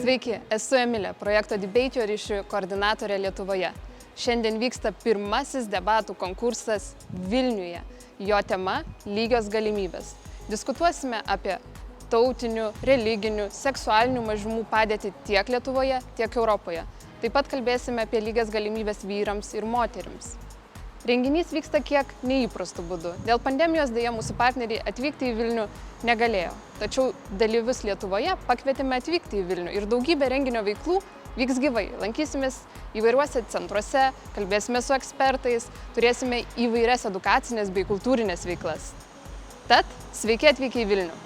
Sveiki, esu Emilė, projekto Debate ryšių koordinatorė Lietuvoje. Šiandien vyksta pirmasis debatų konkursas Vilniuje. Jo tema – lygios galimybės. Diskutuosime apie tautinių, religinių, seksualinių mažumų padėtį tiek Lietuvoje, tiek Europoje. Taip pat kalbėsime apie lygias galimybės vyrams ir moterims. Renginys vyksta kiek neįprastų būdų. Dėl pandemijos dėja mūsų partneriai atvykti į Vilnių negalėjo. Tačiau dalyvius Lietuvoje pakvietėme atvykti į Vilnių ir daugybė renginio veiklų vyks gyvai. Lankysimės įvairiuose centruose, kalbėsime su ekspertais, turėsime įvairias edukacinės bei kultūrinės veiklas. Tad sveiki atvykę į Vilnių.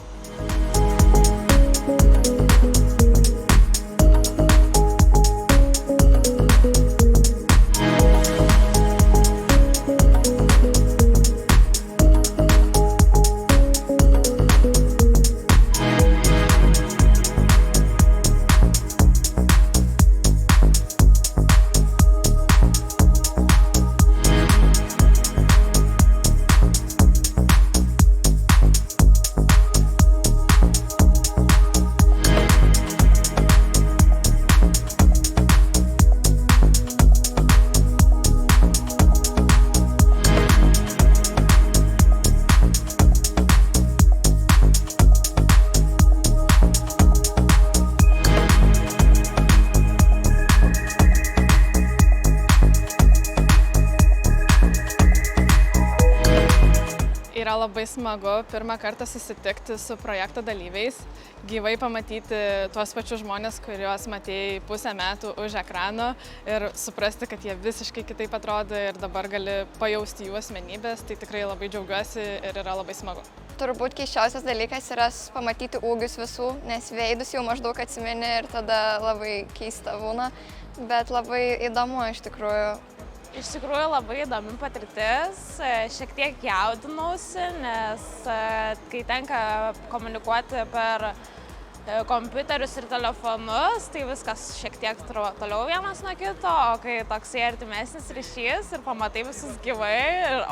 Yra labai smagu pirmą kartą susitikti su projekto dalyviais, gyvai pamatyti tuos pačius žmonės, kuriuos matėjai pusę metų už ekrano ir suprasti, kad jie visiškai kitaip atrodo ir dabar gali pajausti jų asmenybės, tai tikrai labai džiaugiuosi ir yra labai smagu. Turbūt keisčiausias dalykas yra pamatyti ūgius visų, nes veidus jau maždaug atsimeni ir tada labai keista būna, bet labai įdomu iš tikrųjų. Iš tikrųjų labai įdomi patirtis, šiek tiek jaudinausi, nes kai tenka komunikuoti per kompiuterius ir telefonus, tai viskas šiek tiek toliau vienas nuo kito, o kai toksai artimesnis ryšys ir pamatai visus gyvai ir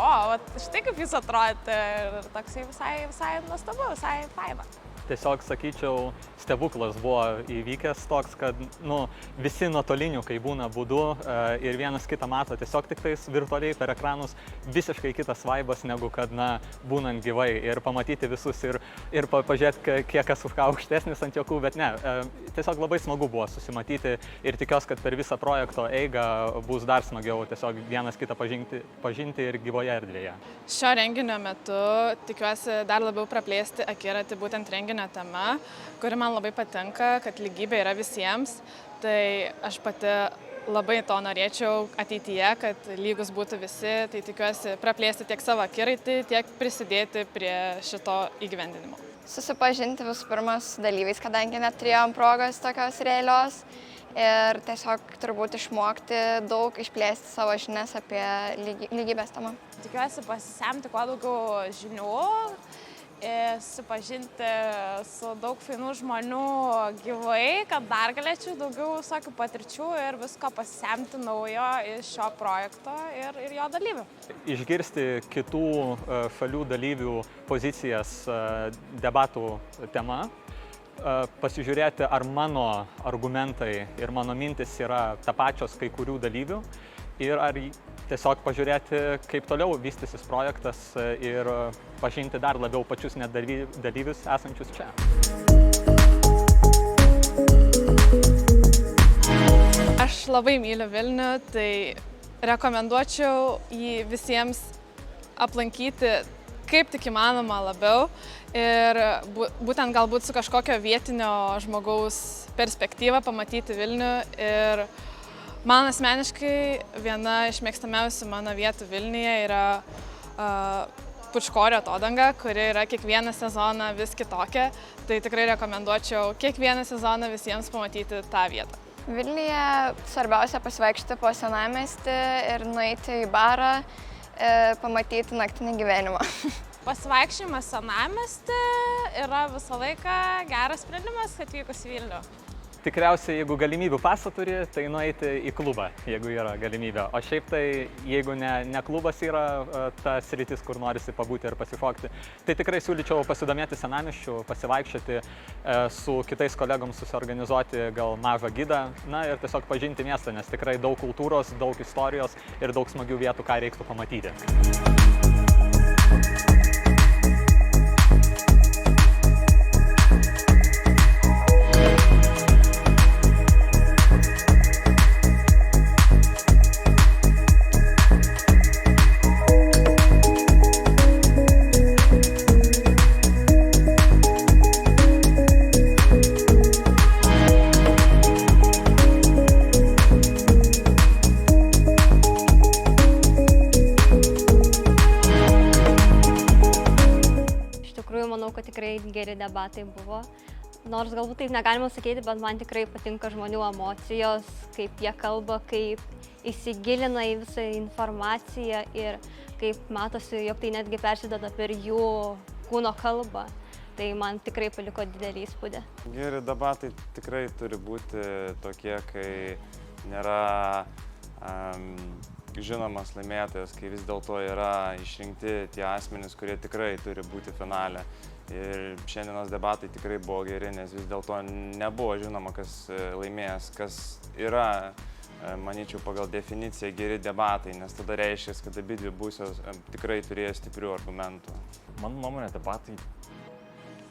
štai kaip jūs atrodote ir toksai visai nuostabu, visai faina. Tiesiog, sakyčiau, stebuklas buvo įvykęs toks, kad visi nuotolinių, kai būna būdu ir vienas kitą mato tiesiog tik tais virtualiai per ekranus, visiškai kitas vaibas negu kad būnant gyvai ir pamatyti visus ir pažiūrėti, kiek kas už ką aukštesnis ant jokų, bet ne, tiesiog labai smagu buvo susimatyti ir tikiuosi, kad per visą projekto eigą bus dar smagiau tiesiog vienas kitą pažinti ir gyvoje erdvėje. Šio renginio metu tikiuosi dar labiau praplėsti akiratį būtent renginio tema, kuri man labai patinka, kad lygybė yra visiems, tai aš pati labai to norėčiau ateityje, kad lygus būtų visi, tai tikiuosi praplėsti tiek savo akiratį, tiek prisidėti prie šito įgyvendinimo. Susipažinti visų pirma su dalyviais, kadangi neturėjom progos tokios realios ir tiesiog turbūt išmokti daug, išplėsti savo žinias apie lygybės temą. Tikiuosi pasisemti kuo daugiau žinių, susipažinti su daug fainų žmonių gyvai, kad dar galėčiau daugiau visokių patirčių ir visko pasisemti naujo iš šio projekto ir jo dalyvių. Išgirsti kitų šalių dalyvių pozicijas debatų tema, pasižiūrėti, ar mano argumentai ir mano mintis yra tapačios kai kurių dalyvių ir ar tiesiog pažiūrėti, kaip toliau vystysis projektas ir pažinti dar labiau pačius net dalyvius esančius čia. Aš labai myliu Vilnių, tai rekomenduočiau jį visiems aplankyti kaip tik įmanoma labiau ir būtent galbūt su kažkokio vietinio žmogaus perspektyva pamatyti Vilnių ir man asmeniškai viena iš mėgstamiausių mano vietų Vilniuje yra Pučkorio atodanga, kuri yra kiekvieną sezoną vis kitokia. Tai tikrai rekomenduočiau kiekvieną sezoną visiems pamatyti tą vietą. Vilniuje svarbiausia pasivaikščioti po senamiestį ir nueiti į barą, pamatyti naktinį gyvenimą. Pasivaikščiojimas senamiestį yra visą laiką geras sprendimas atvykus į Vilnių. tikriausiai, jeigu galimybių pasą turi, tai nueiti į klubą, jeigu yra galimybė. O šiaip tai, jeigu ne klubas yra ta sritis, kur norisi pabūti ir pasišokti, tai tikrai siūlyčiau pasidomėti senamiesčiu, pasivaikščioti, su kitais kolegoms susiorganizuoti gal mažą gidą, na ir tiesiog pažinti miestą, nes tikrai daug kultūros, daug istorijos ir daug smagių vietų, ką reiktų pamatyti. Manau, kad tikrai geri debatai buvo. Nors galbūt taip negalima sakyti, bet man tikrai patinka žmonių emocijos, kaip jie kalba, kaip įsigilina į visą informaciją ir kaip matosi, jog tai netgi persideda per jų kūno kalbą. Tai man tikrai paliko didelį įspūdį. Geri debatai tikrai turi būti tokie, kai nėra žinomas laimėtojas, kai vis dėlto yra išrinkti tie asmenys, kurie tikrai turi būti finale. Ir šiandienos debatai tikrai buvo geri, nes vis dėlto nebuvo žinoma, kas laimės, kas yra, manyčiau, pagal definiciją geri debatai, nes tada reiškia, kad abidvi puses tikrai turėjo stiprių argumentų. Mano nuomonė, debatai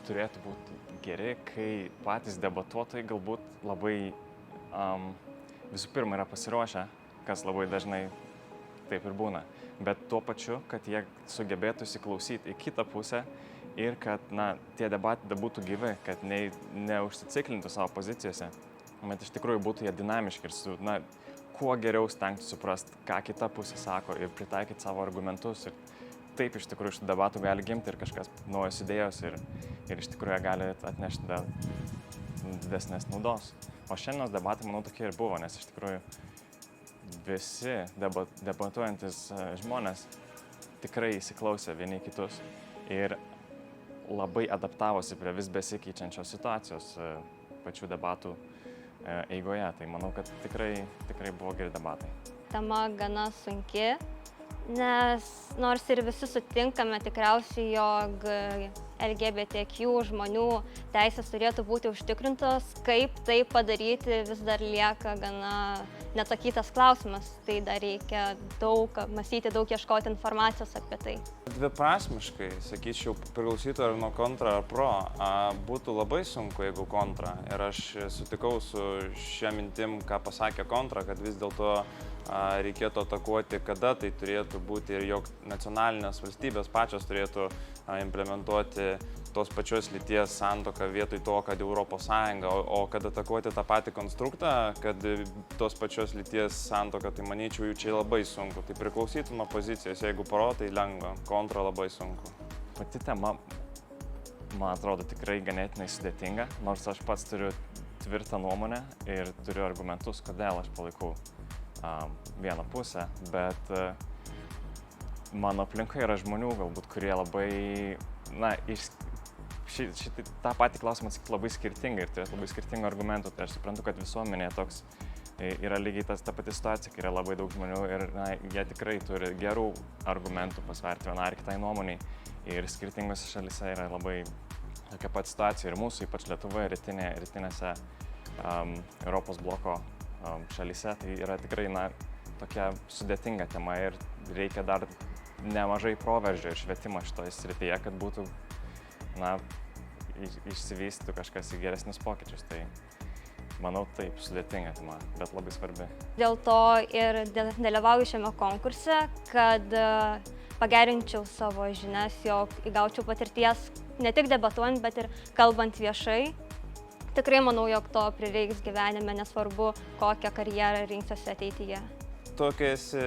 turėtų būti geri, kai patys debatuotojai galbūt labai visų pirma yra pasiruošę, kas labai dažnai taip ir būna, bet tuo pačiu, kad jie sugebėtų įsiklausyti į kitą pusę ir kad tie debatai būtų gyvi, kad neužsiciklintų savo pozicijose, bet iš tikrųjų būtų jie dinamiški ir kuo geriau stengti suprasti, ką kita pusė sako ir pritaikyti savo argumentus. Ir taip iš tikrųjų iš tų debatų gali gimti ir kažkas naujos idėjos ir iš tikrųjų gali atnešti dar didesnės naudos. O šiandienos debatai, manau, tokie ir buvo, nes iš tikrųjų visi debatuojantis žmonės tikrai įsiklausė vieni kitus ir labai adaptavosi prie vis besikeičiančios situacijos pačių debatų eigoje. Tai manau, kad tikrai buvo geri debatai. Tema gana sunki, nes nors ir visi sutinkame tikriausiai, jog LGBTQ žmonių teisės turėtų būti užtikrintos, kaip tai padaryti vis dar lieka gana neatsakytas klausimas. Tai dar reikia daug mąstyti, daug ieškoti informacijos apie tai. Dviprasmiškai, sakyčiau, priklausytų ar nuo kontra ar pro, būtų labai sunku, jeigu kontra. Ir aš sutikau su šia mintim, ką pasakė kontra, kad vis dėlto reikėtų atakuoti, kada tai turėtų būti ir jog nacionalinės valstybės pačios turėtų implementuoti tos pačios lyties santuoką vietoj to, kad Europos Sąjunga, o kad atakuoti tą patį konstruktą, kad tos pačios lyties santuoką, tai manyčiau, jų čia labai sunku. Tai priklausytų nuo pozicijos, jeigu pro, tai lengva, kontra labai sunku. Pati tema, man atrodo, tikrai ganėtinai sudėtinga, nors aš pats turiu tvirtą nuomonę ir turiu argumentus, kodėl aš palaikau vieną pusę, bet mano aplinkoje yra žmonių, galbūt, kurie labai, tą patį klausimą atsakyti labai skirtingai ir turėtų labai skirtingų argumentų. Tai aš suprantu, kad visuomenėje toks yra lygiai ta pati situacija, kai yra labai daug žmonių ir jie tikrai turi gerų argumentų pasverti vieną ar kitai nuomoniai. Ir skirtingose šalyse yra labai tokia pat situacija ir mūsų, ypač Lietuvoje, rytinėse Europos bloko šalyse. Tai yra tikrai tokia sudėtinga tema ir reikia dar nemažai proveržio ir švietimo šitoje srityje, kad būtų išsivystytų kažkas į geresnius pokyčius. Tai manau, taip, sudėtinga tema, bet labai svarbi. Dėl to ir dalyvauju šiame konkurse, kad pagerinčiau savo žinias, jog įgaučiau patirties ne tik debatuojant, bet ir kalbant viešai. Tikrai manau, jog to prireiks gyvenime, nesvarbu, kokią karjerą rinksiuosi ateityje. Tu, kai esi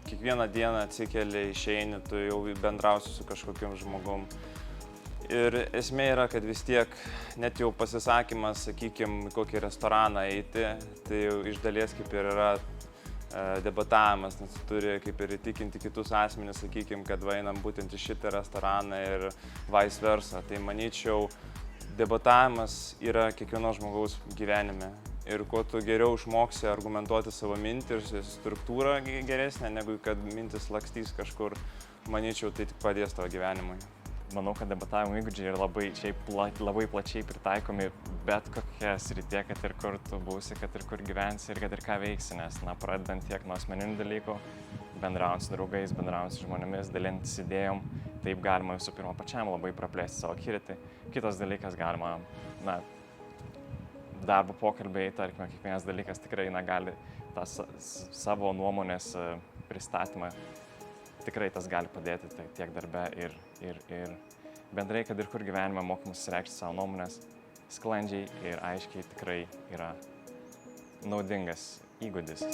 kiekvieną dieną atsikeli, išeini, tu jau bendrausi su kažkokiu žmogum. Ir esmė yra, kad vis tiek net jau pasisakymas, sakykime, kokį restoraną eiti, tai jau iš dalies kaip ir yra debatavimas, nes turi kaip ir įtikinti kitus asmenis, sakykime, kad einam būtent į šitą restoraną ir vice versa. Tai manyčiau, debatavimas yra kiekvieno žmogaus gyvenime. Ir kuo tu geriau išmoksi argumentuoti savo mintį ir struktūrą geresnę, negu kad mintis lakstys kažkur, manyčiau, tai tik padės tavo gyvenimui. Manau, kad debatavimo įgūdžiai yra labai plačiai pritaikomi bet kokia srityje, kad ir kur tu būsi, kad ir kur gyvensi ir kad ir ką veiksi, nes, pradedant tiek nuo asmeninių dalykų, bendraujant su draugais, bendraujant su žmonėmis, dalintis idėjom, taip galima visų pirma pačiam labai praplėsti savo akiratį. Kitas dalykas galima, darbo pokalbiai, tarkime, kiekvienas dalykas tikrai gali tą savo nuomonės pristatymą. Tikrai tas gali padėti tiek darbe ir bendrai, kad ir kur gyvenime mokymas reikšti savo nuomonės sklandžiai ir aiškiai tikrai yra naudingas įgūdis.